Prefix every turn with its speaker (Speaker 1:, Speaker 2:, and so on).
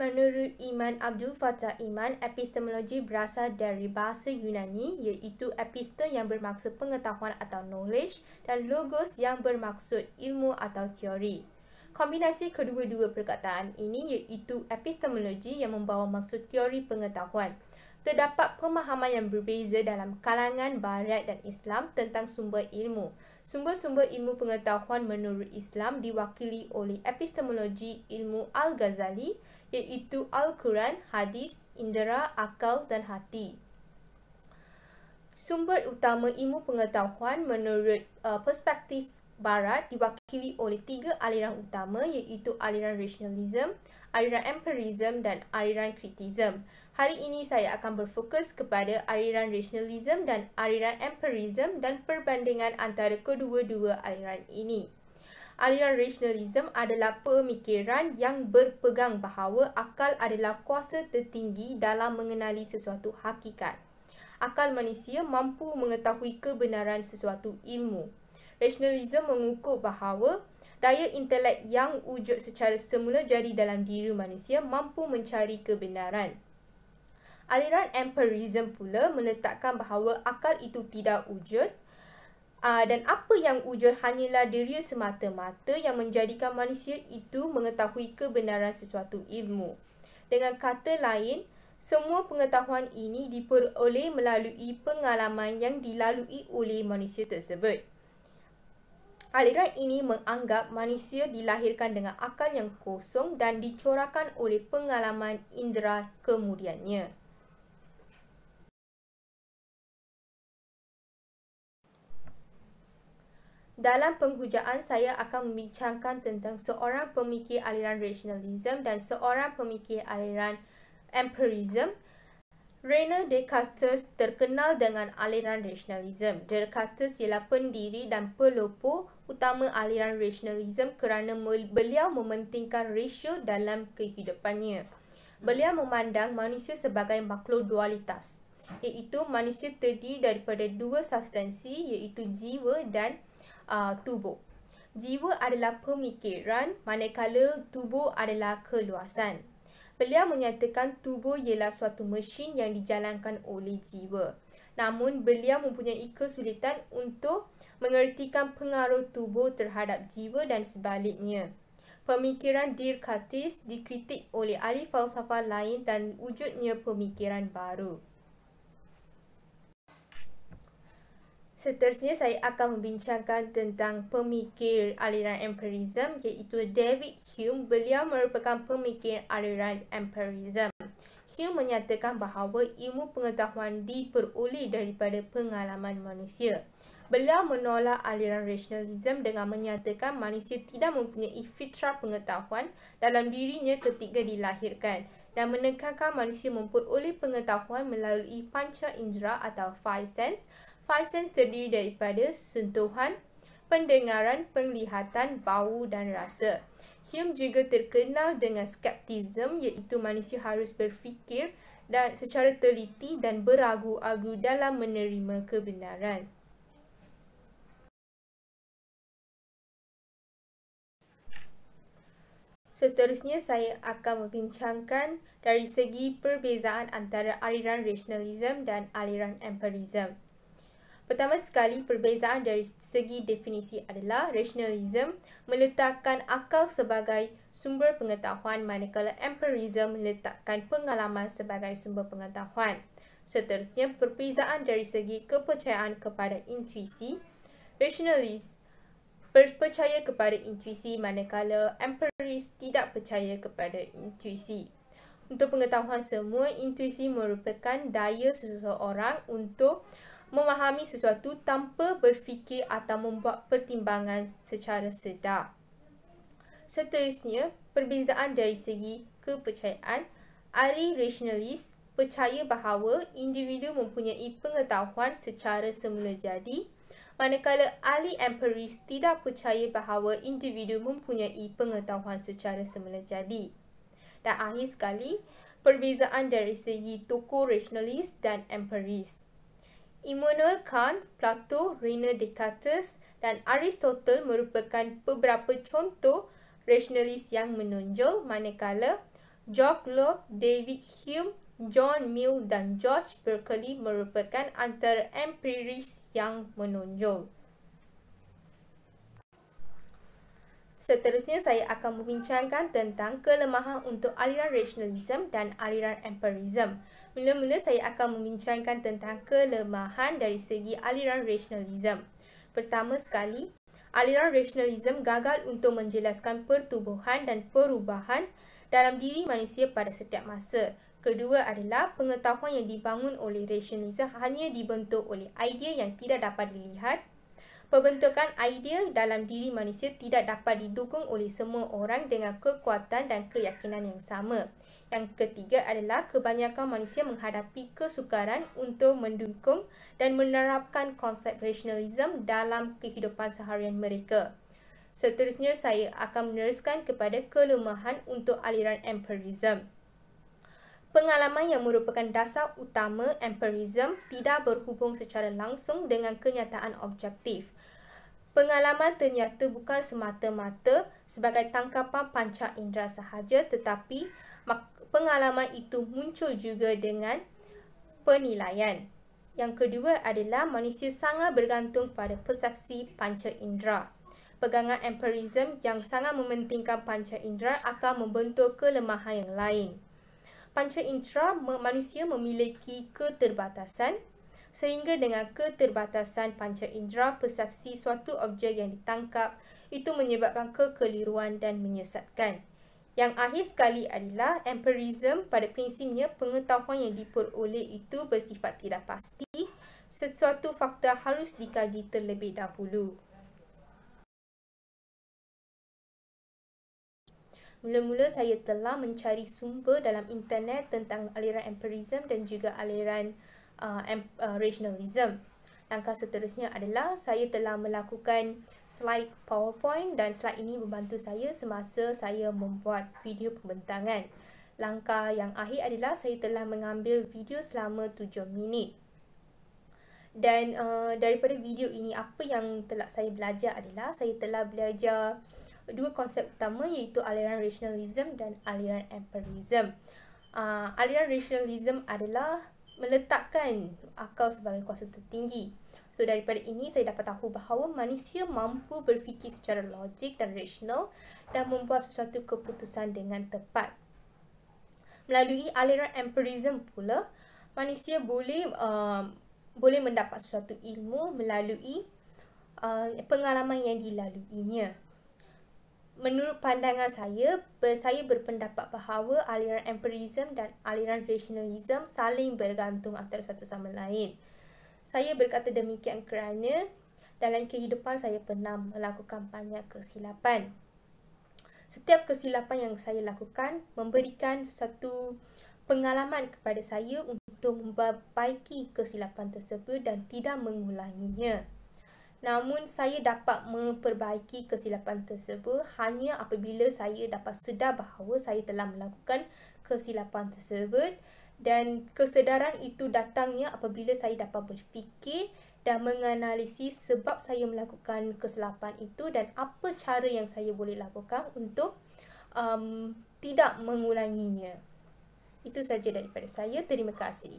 Speaker 1: Menurut Iman Abdul Fattah Iman, epistemologi berasal dari bahasa Yunani iaitu episte yang bermaksud pengetahuan atau knowledge dan logos yang bermaksud ilmu atau teori. Kombinasi kedua-dua perkataan ini iaitu epistemologi yang membawa maksud teori pengetahuan. Terdapat pemahaman yang berbeza dalam kalangan Barat dan Islam tentang sumber ilmu. Sumber-sumber ilmu pengetahuan menurut Islam diwakili oleh epistemologi ilmu Al-Ghazali iaitu Al-Quran, hadis, indera, akal dan hati. Sumber utama ilmu pengetahuan menurut perspektif Barat diwakili oleh 3 aliran utama iaitu aliran rationalism, aliran empirism dan aliran kritism. Hari ini saya akan berfokus kepada aliran rationalism dan aliran empirism dan perbandingan antara kedua-dua aliran ini. Aliran rationalism adalah pemikiran yang berpegang bahawa akal adalah kuasa tertinggi dalam mengenali sesuatu hakikat. Akal manusia mampu mengetahui kebenaran sesuatu ilmu. Rationalism mengukur bahawa daya intelek yang wujud secara semula jadi dalam diri manusia mampu mencari kebenaran. Aliran empirism pula meletakkan bahawa akal itu tidak wujud dan apa yang wujud hanyalah diri semata-mata yang menjadikan manusia itu mengetahui kebenaran sesuatu ilmu. Dengan kata lain, semua pengetahuan ini diperoleh melalui pengalaman yang dilalui oleh manusia tersebut. Aliran ini menganggap manusia dilahirkan dengan akal yang kosong dan dicorakkan oleh pengalaman indera kemudiannya. Dalam penghujaan, saya akan membincangkan tentang seorang pemikir aliran rationalism dan seorang pemikir aliran empirism. René Descartes terkenal dengan aliran rationalism. Descartes ialah pendiri dan pelopor utama aliran rationalism kerana beliau mementingkan rasio dalam kehidupannya. Beliau memandang manusia sebagai makhluk dualitas, iaitu manusia terdiri daripada 2 substansi iaitu jiwa dan tubuh. Jiwa adalah pemikiran, manakala tubuh adalah keluasan. Beliau menyatakan tubuh ialah suatu mesin yang dijalankan oleh jiwa. Namun, beliau mempunyai kesulitan untuk mengertikan pengaruh tubuh terhadap jiwa dan sebaliknya. Pemikiran Descartes dikritik oleh ahli falsafah lain dan wujudnya pemikiran baru. Seterusnya, saya akan membincangkan tentang pemikir aliran empirism iaitu David Hume. Beliau merupakan pemikir aliran empirism. Hume menyatakan bahawa ilmu pengetahuan diperoleh daripada pengalaman manusia. Beliau menolak aliran rationalism dengan menyatakan manusia tidak mempunyai fitrah pengetahuan dalam dirinya ketika dilahirkan dan menekankan manusia memperoleh pengetahuan melalui panca indera atau five sense. Five sense terdiri daripada sentuhan, pendengaran, penglihatan, bau dan rasa. Hume juga terkenal dengan skeptism iaitu manusia harus berfikir dan secara teliti dan beragu-agu dalam menerima kebenaran. Seterusnya, saya akan membincangkan dari segi perbezaan antara aliran rationalism dan aliran empirism. Pertama sekali, perbezaan dari segi definisi adalah rationalism meletakkan akal sebagai sumber pengetahuan manakala empirism meletakkan pengalaman sebagai sumber pengetahuan. Seterusnya, perbezaan dari segi kepercayaan kepada intuisi. Rationalis percaya kepada intuisi manakala empiris tidak percaya kepada intuisi. Untuk pengetahuan semua, intuisi merupakan daya seseorang untuk memahami sesuatu tanpa berfikir atau membuat pertimbangan secara sedar. Seterusnya, perbezaan dari segi kepercayaan. Ahli rationalis percaya bahawa individu mempunyai pengetahuan secara semula jadi, manakala ahli empiris tidak percaya bahawa individu mempunyai pengetahuan secara semula jadi. Dan akhir sekali, perbezaan dari segi tokoh rationalis dan empiris. Immanuel Kant, Plato, René Descartes dan Aristotle merupakan beberapa contoh rationalis yang menonjol, manakala George Locke, David Hume, John Mill dan George Berkeley merupakan antara empiris yang menonjol. Seterusnya, saya akan membincangkan tentang kelemahan untuk aliran rasionalisme dan aliran empirisme. Mula-mula saya akan membincangkan tentang kelemahan dari segi aliran rasionalisme. Pertama sekali, aliran rasionalisme gagal untuk menjelaskan pertubuhan dan perubahan dalam diri manusia pada setiap masa. Kedua adalah pengetahuan yang dibangun oleh rasionalisme hanya dibentuk oleh idea yang tidak dapat dilihat. Pembentukan idea dalam diri manusia tidak dapat didukung oleh semua orang dengan kekuatan dan keyakinan yang sama. Yang ketiga adalah kebanyakan manusia menghadapi kesukaran untuk mendukung dan menerapkan konsep rasionalisme dalam kehidupan seharian mereka. Seterusnya, saya akan meneruskan kepada kelemahan untuk aliran empirisme. Pengalaman yang merupakan dasar utama empirisme tidak berhubung secara langsung dengan kenyataan objektif. Pengalaman ternyata bukan semata-mata sebagai tangkapan panca indera sahaja, tetapi pengalaman itu muncul juga dengan penilaian. Yang kedua adalah manusia sangat bergantung pada persepsi panca indera. Pegangan empirisme yang sangat mementingkan panca indera akan membentuk kelemahan yang lain. Panca indera manusia memiliki keterbatasan, sehingga dengan keterbatasan panca indera, persepsi suatu objek yang ditangkap itu menyebabkan kekeliruan dan menyesatkan. Yang akhir sekali adalah empirisme. Pada prinsipnya, pengetahuan yang diperoleh itu bersifat tidak pasti. Sesuatu fakta harus dikaji terlebih dahulu. Mula-mula saya telah mencari sumber dalam internet tentang aliran empirisme dan juga aliran rasionalisme. Langkah seterusnya adalah saya telah melakukan slide PowerPoint dan slide ini membantu saya semasa saya membuat video pembentangan. Langkah yang akhir adalah saya telah mengambil video selama 7 minit. Dan daripada video ini, apa yang telah saya belajar adalah saya telah belajar dua konsep utama, iaitu aliran rasionalisme dan aliran empirisme. Aliran rasionalisme adalah meletakkan akal sebagai kuasa tertinggi. So daripada ini saya dapat tahu bahawa manusia mampu berfikir secara logik dan rasional dan membuat sesuatu keputusan dengan tepat. Melalui aliran empirisme pula, manusia boleh mendapat sesuatu ilmu melalui pengalaman yang dilaluinya. Menurut pandangan saya berpendapat bahawa aliran empirisme dan aliran rasionalisme saling bergantung antara satu sama lain. Saya berkata demikian kerana dalam kehidupan saya pernah melakukan banyak kesilapan. Setiap kesilapan yang saya lakukan memberikan satu pengalaman kepada saya untuk memperbaiki kesilapan tersebut dan tidak mengulanginya. Namun, saya dapat memperbaiki kesilapan tersebut hanya apabila saya dapat sedar bahawa saya telah melakukan kesilapan tersebut, dan kesedaran itu datangnya apabila saya dapat berfikir dan menganalisis sebab saya melakukan kesilapan itu dan apa cara yang saya boleh lakukan untuk tidak mengulanginya. Itu saja daripada saya. Terima kasih.